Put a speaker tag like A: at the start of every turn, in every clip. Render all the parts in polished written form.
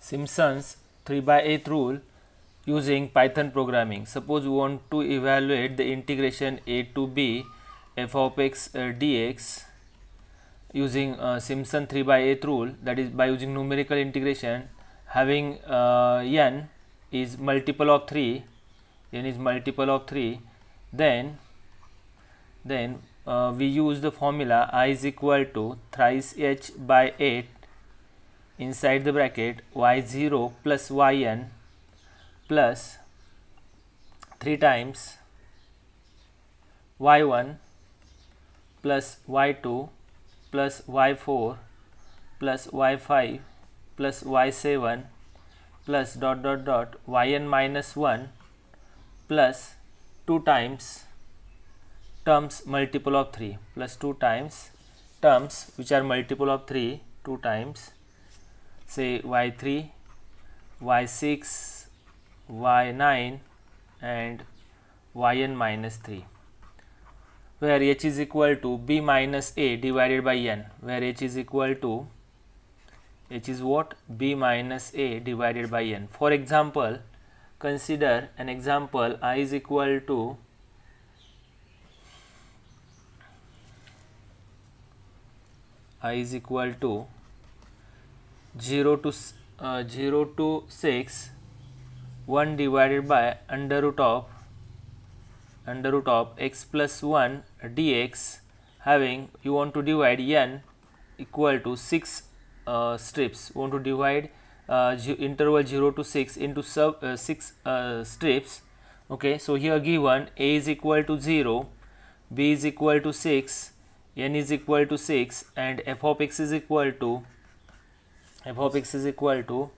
A: Simpson's 3 by 8 rule using Python programming. Suppose we want to evaluate the integration a to b f of x dx using Simpson 3 by 8 rule, that is by using numerical integration having n is multiple of 3, n is multiple of 3, then we use the formula I is equal to thrice h by 8 inside the bracket y0 plus yn plus 3 times y1 plus y2 plus y4 plus y5 plus y7 plus dot dot dot yn minus 1 plus 2 times terms multiple of 3 plus 2 times terms which are multiple of 3, 2 times say y3, y6, y9 and yn minus 3, where h is equal to b minus a divided by n, where h is equal to, h is what, b minus a divided by n. For example, consider an example I is equal to I is equal to 0 to 6 1 divided by under root of x plus 1 dx, having you want to divide n equal to 6 strips. You want to divide interval 0 to 6 into 6 strips. Okay, so here given a is equal to 0, b is equal to 6, n is equal to 6 and f of x is equal to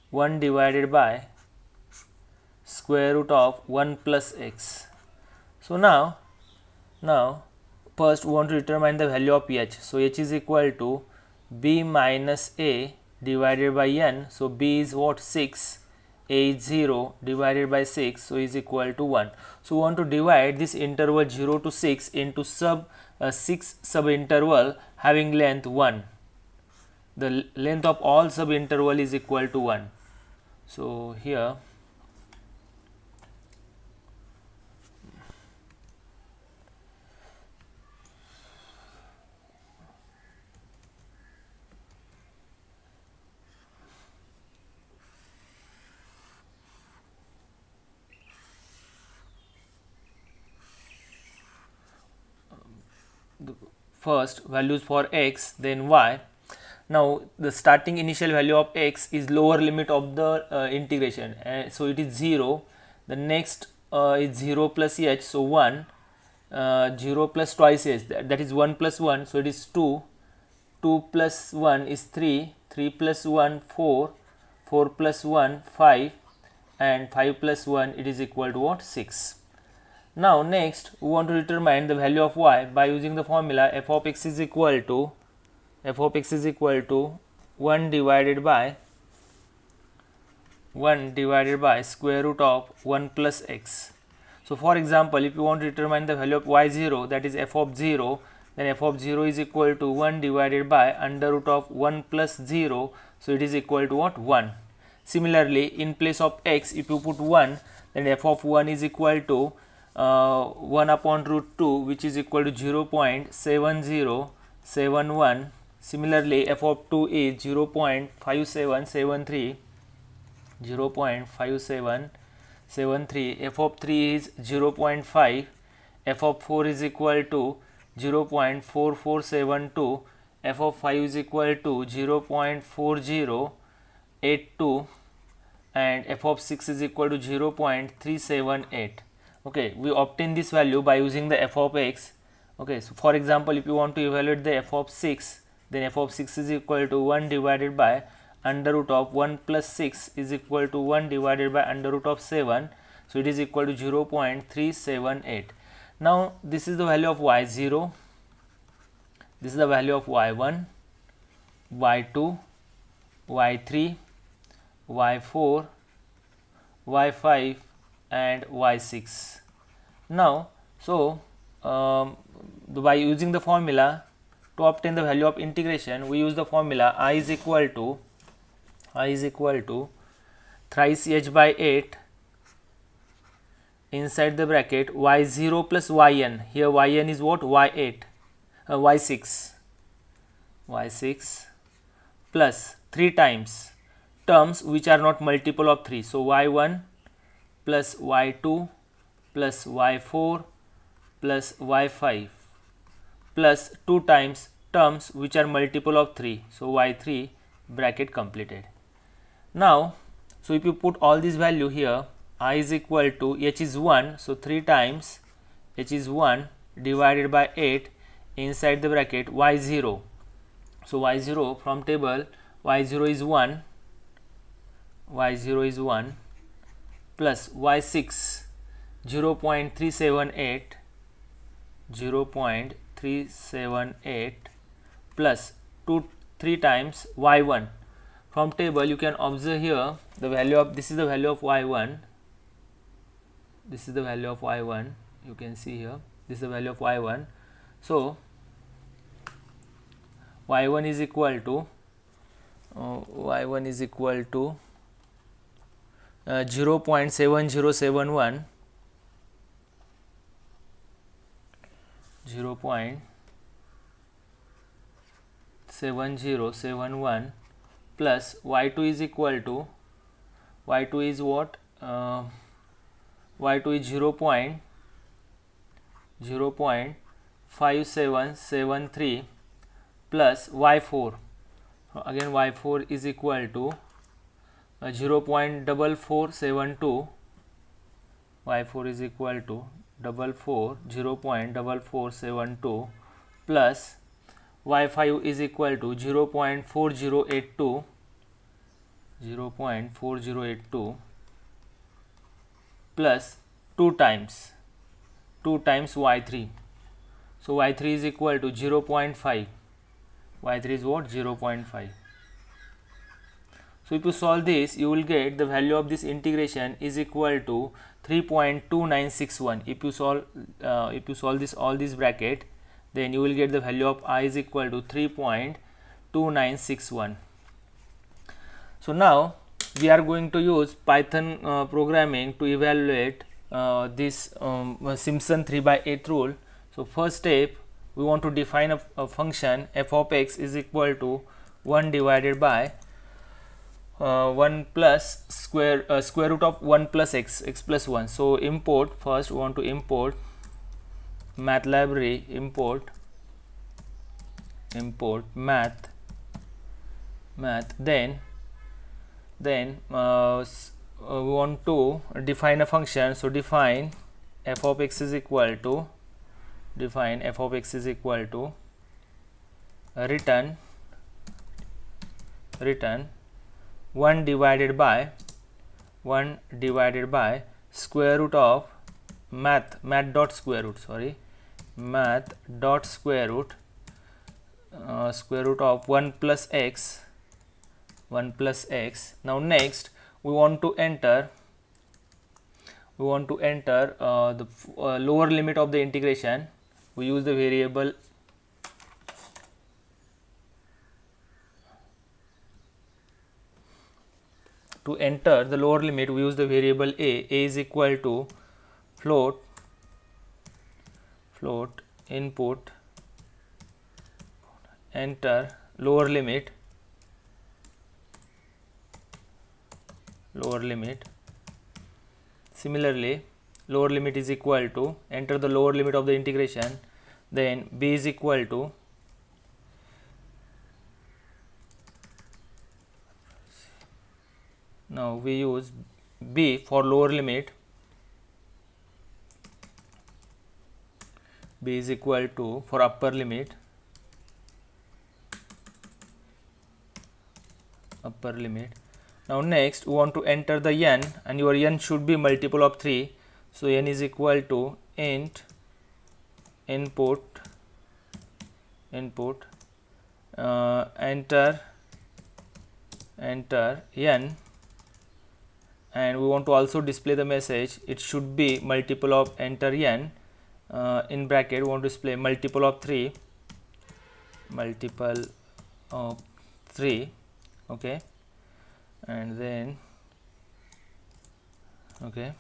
A: 1 divided by square root of 1 plus x. So now first we want to determine the value of h. So h is equal to b minus a divided by n. So b is what, 6, a is 0 divided by 6, so is equal to 1. So we want to divide this interval 0 to 6 into 6 sub interval having length 1. The length of all sub interval is equal to 1. So here first values for x, then y. Now the starting initial value of x is lower limit of the integration, so it is 0. The next is 0 plus h, so 1, 0 plus twice h, that is 1 plus 1, so it is 2, 2 plus 1 is 3, 3 plus 1 4, 4 plus 1 5 and 5 plus 1 it is equal to what, 6. Now next we want to determine the value of y by using the formula f of x is equal to 1 divided by square root of 1 plus x. So for example, if you want to determine the value of y0, that is f of 0, then f of 0 is equal to 1 divided by under root of 1 plus 0, so it is equal to what, 1. Similarly, in place of x, if you put 1, then f of 1 is equal to 1 upon root 2, which is equal to 0.7071. Similarly, f of 2 is 0.5773, f of 3 is 0.5, f of 4 is equal to 0.4472, f of 5 is equal to 0.4082 and f of 6 is equal to 0.378. Okay, we obtain this value by using the f of x. Okay, so for example, if you want to evaluate the f of 6, then f of 6 is equal to 1 divided by under root of 1 plus 6 is equal to 1 divided by under root of 7, so it is equal to 0.378. Now this is the value of y0, this is the value of y1, y2, y3, y4, y5 and y6. Now so by using the formula to obtain the value of integration, we use the formula I is equal to I is equal to thrice h by 8 inside the bracket y0 plus yn. Here yn is what? y8, y6 plus 3 times terms which are not multiple of 3. So y1 plus y2 plus y4 plus y5 plus 2 times terms which are multiple of 3. So y3, bracket completed. Now, so if you put all this value here, I is equal to h is 1, so 3 times h is 1 divided by 8 inside the bracket y0. So y0 from table, y0 is 1, y0 is 1 plus y6 0.378, 0.378 plus 3 times y1. From table you can observe here the value of, this is the value of y1, this is the value of y1, you can see here, this is the value of y1. So y1 is equal to 0.7071, 0.7071 plus y2 is equal to, y2 is what? Y2 is 0.5773 plus y4, again y4 is equal to 0.4472, y4 is equal to 0.4472 plus y5 is equal to 0.4082, 0.4082 plus 2 times y3. So y3 is equal to 0.5, y3 is what? 0.5. So if you solve this, you will get the value of this integration is equal to 3.2961. If you solve this, all this bracket, then you will get the value of I is equal to 3.2961. So now we are going to use Python programming to evaluate this Simpson 3/8 rule. So first step, we want to define a function f of x is equal to 1 divided by 1 plus square root of 1 plus x plus 1. So import, first we want to import math library, import math, then we want to define a function. So define f of x is equal to, return 1 divided by square root of math dot square root square root of 1 plus x. Now next we want to enter the lower limit of the integration. We use the variable to enter the lower limit. We use the variable a is equal to float input, enter lower limit. Similarly, lower limit is equal to, enter the lower limit of the integration, then b is equal to now we use b for lower limit, b is equal to for upper limit, Now next we want to enter the n, and your n should be multiple of 3. So n is equal to int input enter n, and we want to also display the message it should be multiple of enter n. In bracket we want to display multiple of 3, okay. and then okay,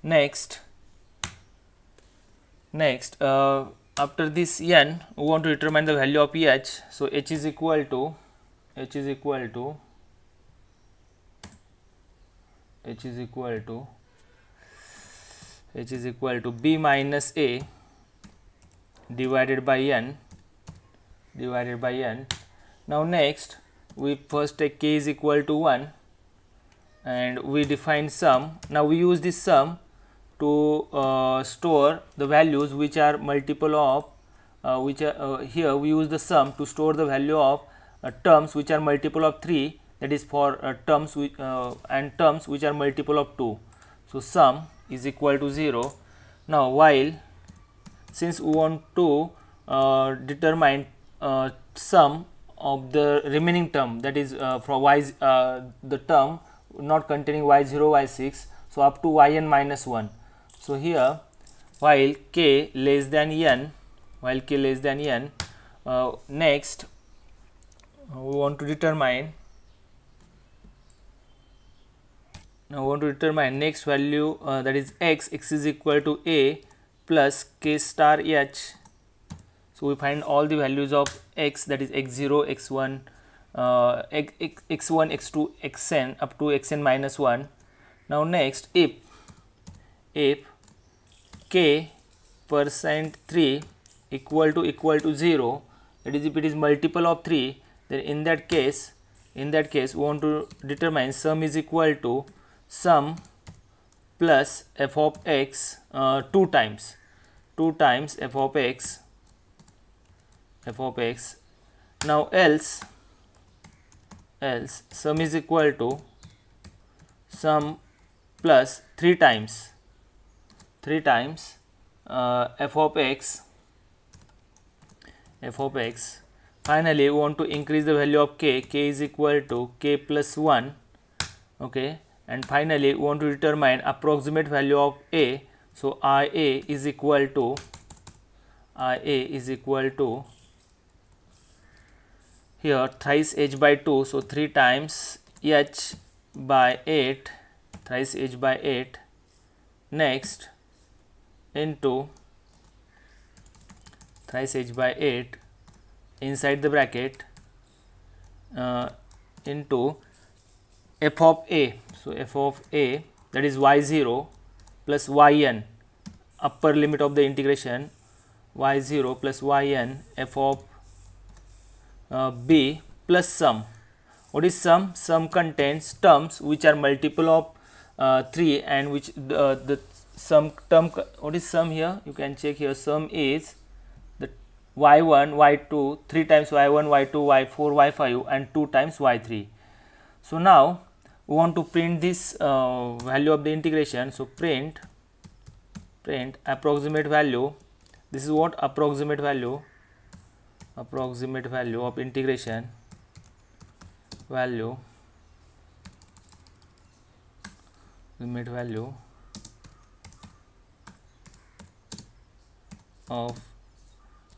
A: next after this n, we want to determine the value of h. So h is equal to h is equal to h is equal to h is equal to b minus a divided by n. Now next we first take k is equal to 1 and we define sum. Now we use this sum to store the values which are multiple of here we use the sum to store the value of terms which are multiple of 3, that is for terms and terms which are multiple of 2. So sum is equal to 0. Now while since we want to determine sum of the remaining term, that is for y the term not containing y0 y6, so up to yn minus 1. So here while k less than n, next we want to determine next value, that is x is equal to a plus k star h. So we find all the values of x, that is x0, x1, x1, x2, xn up to xn minus 1. Now next if k percent 3 equal to 0, that is if it is multiple of 3, then in that case we want to determine sum is equal to sum plus f of x 2 times f of x. Now else sum is equal to sum plus 3 times f of x. Finally we want to increase the value of k is equal to k plus 1. Okay, and finally we want to determine approximate value of a. So ia is equal to here thrice h by 2, so 3 times h by 8, thrice h by 8, next into thrice h by 8 inside the bracket into f of a. So f of a, that is y0 plus yn, upper limit of the integration, y0 plus yn f of b plus sum. What is sum? Sum contains terms which are multiple of 3 and which the sum term. What is sum here? You can check here. Sum is the y1, y2, 3 times y1, y2, y4, y5 and 2 times y3. So now we want to print this value of the integration. So print approximate value. This is what approximate value of integration value of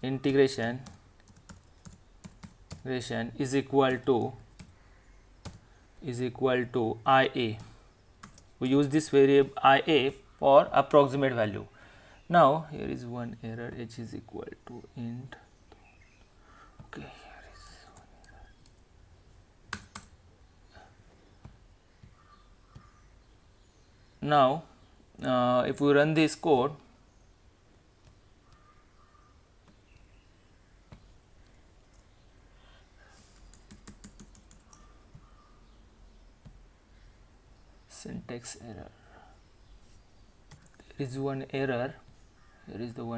A: integration is equal to ia. We use this variable ia for approximate value. Now here is one error, h is equal to int. Okay, here is one error. Now if we run this code, syntax error, there is one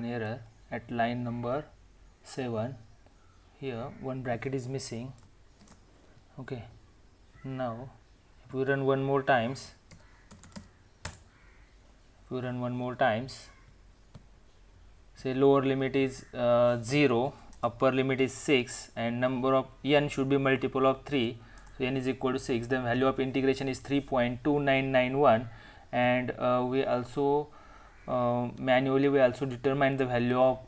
A: error, at line number 7. Here one bracket is missing. Okay, now if we run one more times, say lower limit is 0, upper limit is 6 and number of n should be multiple of 3. So n is equal to 6, the value of integration is 3.2991 and we also manually we also determine the value of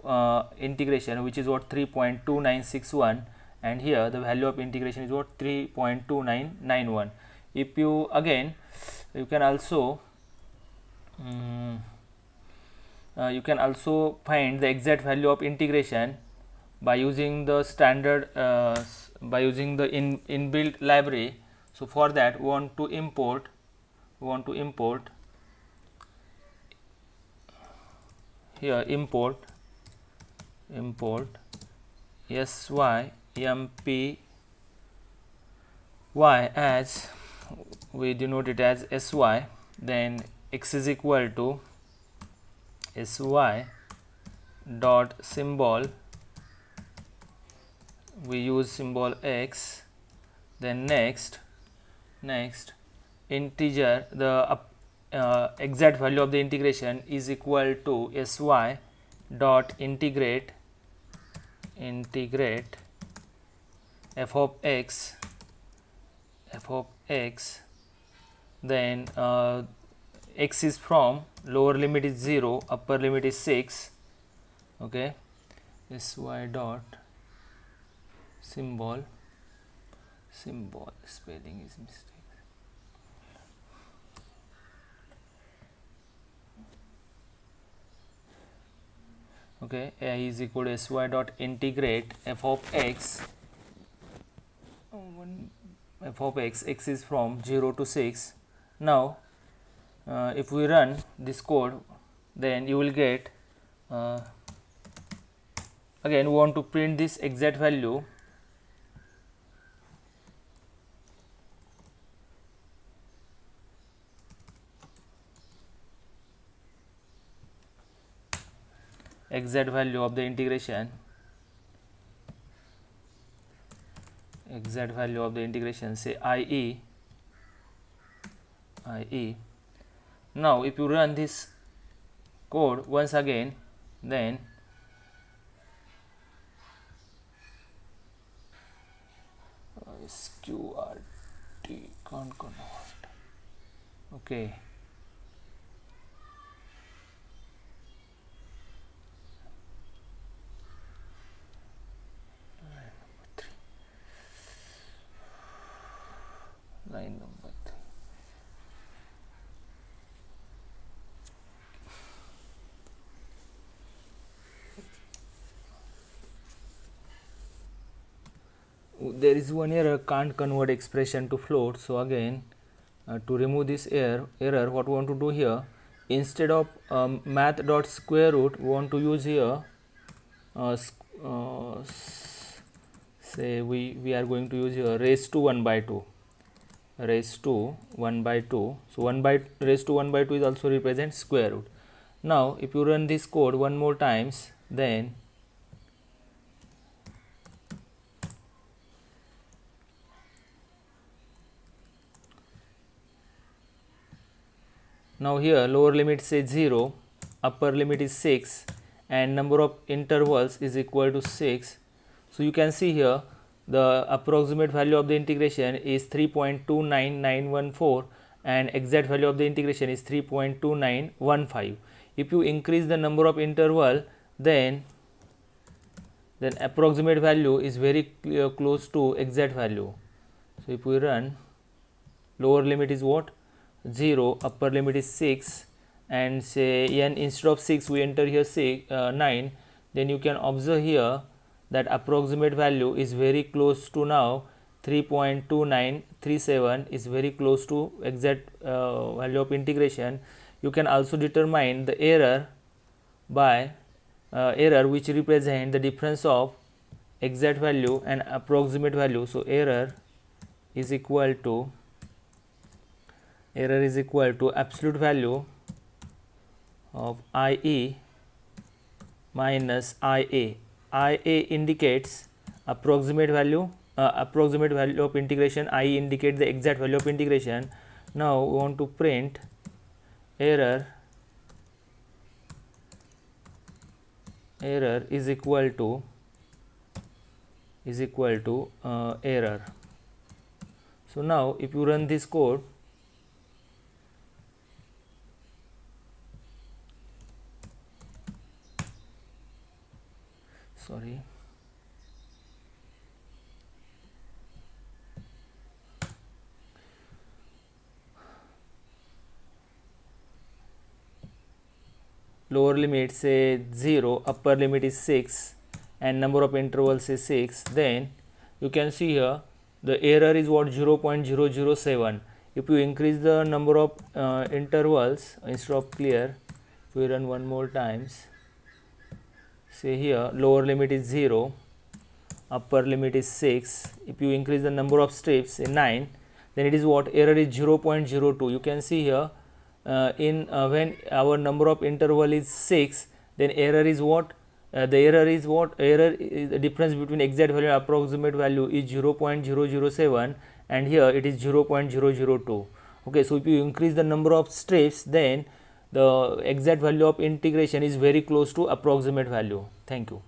A: integration, which is what 3.2961, and here the value of integration is what 3.2991. if you again you can also find the exact value of integration by using the standard by using the inbuilt library. So for that we want to import here import SYMP y as we denote it as SY, then x is equal to SY dot symbol, we use symbol x, then next integer, the exact value of the integration is equal to SY dot integrate f of x, then x is from lower limit is 0, upper limit is 6. Okay, SY dot symbol spelling is mistake. Okay, A is equal to SY dot integrate f of x, x is from 0 to 6. Now if we run this code, then you will get again we want to print this exact value. Exact value of the integration, say IE. Now if you run this code once again, then SQRT can't convert. Okay, line number 3. There is one error, can't convert expression to float. So again to remove this error, what we want to do here, instead of math dot square root, we want to use here say we are going to use here raised to 1 by 2. So 1 raised to 1 by 2 is also represent square root. Now if you run this code one more times, then now here lower limit says 0, upper limit is 6, and number of intervals is equal to 6. So you can see here the approximate value of the integration is 3.29914 and exact value of the integration is 3.2915. If you increase the number of interval, then approximate value is very close to exact value. So if we run, lower limit is what, 0, upper limit is 6, and say n instead of 6 we enter here 9, then you can observe here that approximate value is very close to now 3.2937 is very close to exact value of integration. You can also determine the error by error which represent the difference of exact value and approximate value. So error is equal to absolute value of IE minus IA. IA indicates approximate value of integration, IE indicates the exact value of integration. Now we want to print error is equal to error. So now if you run this code, sorry, lower limit say 0, upper limit is 6 and number of intervals is 6, then you can see here the error is what, 0.007. if you increase the number of intervals, instead of clear, if we run one more times, say here lower limit is 0, upper limit is 6, if you increase the number of steps, say 9, then it is what, error is 0.02. you can see here when our number of interval is 6, then error is what, error is the difference between exact value and approximate value is 0.007 and here it is 0.002. okay, so if you increase the number of steps, then the exact value of integration is very close to approximate value. Thank you.